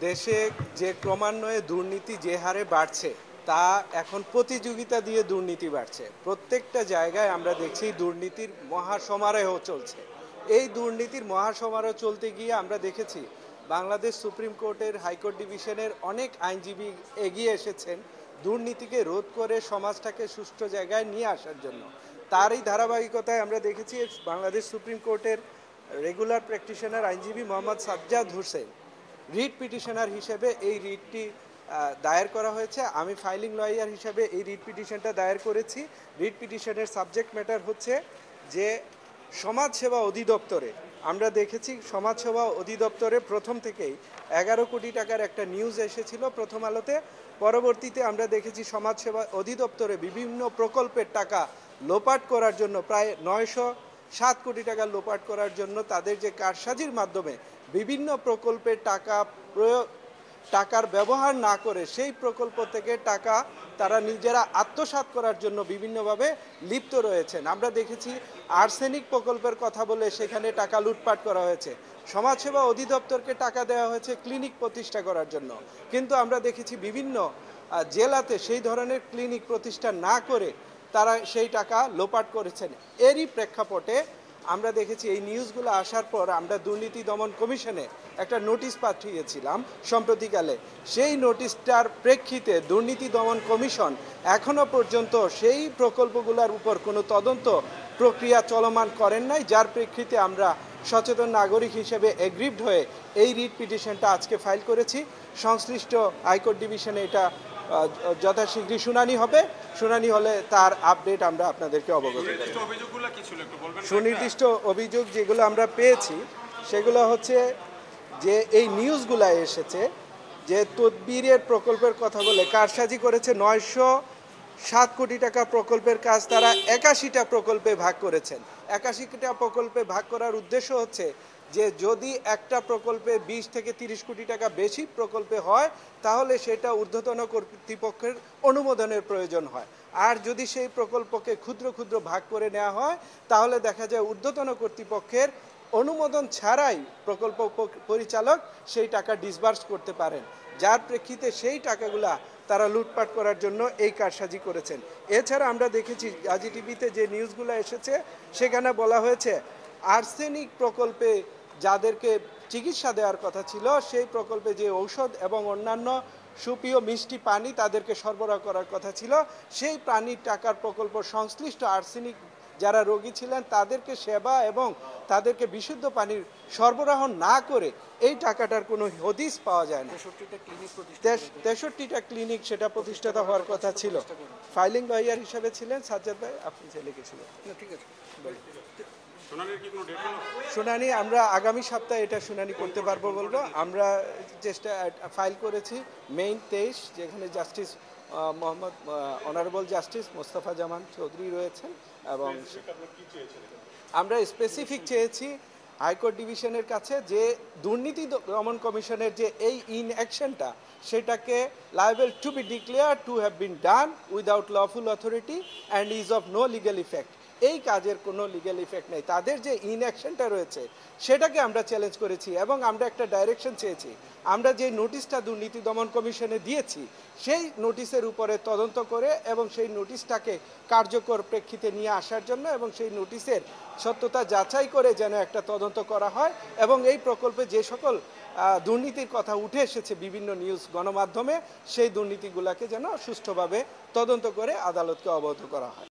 দেশে যে ক্রমান্বয়ে দুর্নীতি যে হারে বাড়ছে তা এখন প্রতিযোগিতা দিয়ে দুর্নীতি বাড়ছে। প্রত্যেকটা জায়গায় আমরা দেখছি দুর্নীতির মহাসমারোহ চলছে। এই দুর্নীতির মহাসমারোহ চলতে গিয়ে আমরা দেখেছি বাংলাদেশ সুপ্রিম কোর্টের হাইকোর্ট ডিভিশনের অনেক আইনজীবী এগিয়ে এসেছেন দুর্নীতিকে রোধ করে সমাজটাকে সুষ্ঠু জায়গায় নিয়ে আসার জন্য। তারই ধারাবাহিকতায় আমরা দেখেছি বাংলাদেশ সুপ্রিম কোর্টের রেগুলার প্র্যাকটিশনার আইনজীবী মোহাম্মদ সাজ্জাদ হোসেন রিট পিটিশনার হিসেবে এই রিটটি দায়ের করা হয়েছে। আমি ফাইলিং লয়ার হিসেবে এই রিট পিটিশনটা দায়ের করেছি। রিট পিটিশনের সাবজেক্ট ম্যাটার হচ্ছে যে সমাজসেবা অধিদপ্তরে আমরা দেখেছি সমাজসেবা অধিদপ্তরে প্রথম থেকেই 11 কোটি টাকার একটা নিউজ এসেছিল প্রথম আলোতে। পরবর্তীতে আমরা দেখেছি সমাজসেবা অধিদপ্তরে বিভিন্ন প্রকল্পের টাকা লোপাট করার জন্য প্রায় 907 কোটি টাকা লোপাট করার জন্য তাদের যে কারসাজির মাধ্যমে বিভিন্ন প্রকল্পের টাকার ব্যবহার না করে সেই প্রকল্প থেকে টাকা তারা নিজেরা আত্মসাৎ করার জন্য বিভিন্নভাবে লিপ্ত রয়েছেন। আমরা দেখেছি আর্সেনিক প্রকল্পের কথা বলে সেখানে টাকা লুটপাট করা হয়েছে। সমাজসেবা অধিদপ্তরকে টাকা দেওয়া হয়েছে ক্লিনিক প্রতিষ্ঠা করার জন্য, কিন্তু আমরা দেখেছি বিভিন্ন জেলাতে সেই ধরনের ক্লিনিক প্রতিষ্ঠা না করে তারা সেই টাকা লোপাট করেছেন। এরই প্রেক্ষাপটে আমরা দেখেছি এই নিউজগুলো আসার পর আমরা দুর্নীতি দমন কমিশনে একটা নোটিশ পাঠিয়েছিলাম সম্প্রতিকালে। সেই নোটিশটার প্রেক্ষিতে দুর্নীতি দমন কমিশন এখনো পর্যন্ত সেই প্রকল্পগুলোর উপর কোনো তদন্ত প্রক্রিয়া চলমান করেন নাই, যার প্রেক্ষিতে আমরা সচেতন নাগরিক হিসেবে এগ্রিভড হয়ে এই রিট পিটিশনটা আজকে ফাইল করেছি। সংশ্লিষ্ট হাইকোর্ট ডিভিশনে এটা যথাশীঘ্রই শুনানি হবে। শুনানি হলে তার আপডেট আমরা আপনাদেরকে অবগত করব। সুনির্দিষ্ট অভিযোগ যেগুলো আমরা পেয়েছি সেগুলো হচ্ছে যে এই নিউজগুলো এসেছে যে তদবিরের প্রকল্পের কথা বলে কারসাজি করেছে 907 কোটি টাকা প্রকল্পের কাজ তারা 81টা প্রকল্পে ভাগ করেছেন। 81টা প্রকল্পে ভাগ করার উদ্দেশ্য হচ্ছে যে যদি একটা প্রকল্পে 20 থেকে 30 কোটি টাকা বেশি প্রকল্পে হয় তাহলে সেটা ঊর্ধ্বতন কর্তৃপক্ষের অনুমোদনের প্রয়োজন হয়। আর যদি সেই প্রকল্পকে ক্ষুদ্র ক্ষুদ্র ভাগ করে নেওয়া হয় তাহলে দেখা যায় ঊর্ধ্বতন কর্তৃপক্ষের অনুমোদন ছাড়াই প্রকল্প পরিচালক সেই টাকা ডিসবার্স করতে পারেন, যার প্রেক্ষিতে সেই টাকাগুলা তারা লুটপাট করার জন্য এই কারসাজি করেছেন। এছাড়া আমরা দেখেছি আজি টিভিতে যে নিউজগুলো এসেছে সেখানে বলা হয়েছে আর্সেনিক প্রকল্পে যাদেরকে চিকিৎসা দেওয়ার কথা ছিল সেই প্রকল্পে যে ঔষধ এবং অন্যান্য সুপেয় মিষ্টি পানি তাদেরকে সরবরাহ করার কথা ছিল, সেই পানির টাকার প্রকল্প সংশ্লিষ্ট আর্সেনিক যারা রোগী ছিলেন তাদেরকে সেবা এবং তাদেরকে বিশুদ্ধ পানির সরবরাহ না করে এই টাকাটার কোনো হদিস পাওয়া যায় না। 63টা ক্লিনিক সেটা প্রতিষ্ঠাতা হওয়ার কথা ছিল। ফাইলিং লয়ার হিসেবে ছিলেন সাজ্জাদ ভাই, আপনি যে লিখেছিলেন। ঠিক আছে, শুনানি আমরা আগামী সপ্তাহে এটা শুনানি করতে পারবো বলবো। আমরা চেষ্টা ফাইল করেছি মেইন 23, যেখানে justice Mohammad honourable justice Mostafa Zaman Chowdhury রয়েছেন, এবং আমরা স্পেসিফিক চেয়েছি হাইকোর্ট ডিভিশনের কাছে যে দুর্নীতি দমন কমিশনের যে এই ইনঅ্যাকশনটা সেটাকে liable to be declare to have been done without lawful authority and is of no legal effect. এই কাজের কোনো লিগ্যাল ইফেক্ট নেই। তাদের যে ইনঅ্যাকশনটা রয়েছে সেটাকে আমরা চ্যালেঞ্জ করেছি এবং আমরা একটা ডাইরেকশন চেয়েছি। আমরা যে নোটিশটা দুর্নীতি দমন কমিশনে দিয়েছি সেই নোটিশের উপরে তদন্ত করে এবং সেই নোটিশটাকে কার্যকর প্রেক্ষিতে নিয়ে আসার জন্য এবং সেই নোটিশের সত্যতা যাচাই করে যেন একটা তদন্ত করা হয় এবং এই প্রকল্পে যে সকল দুর্নীতির কথা উঠে এসেছে বিভিন্ন নিউজ গণমাধ্যমে সেই দুর্নীতিগুলোকে যেন সুষ্ঠুভাবে তদন্ত করে আদালতকে অবগত করা হয়।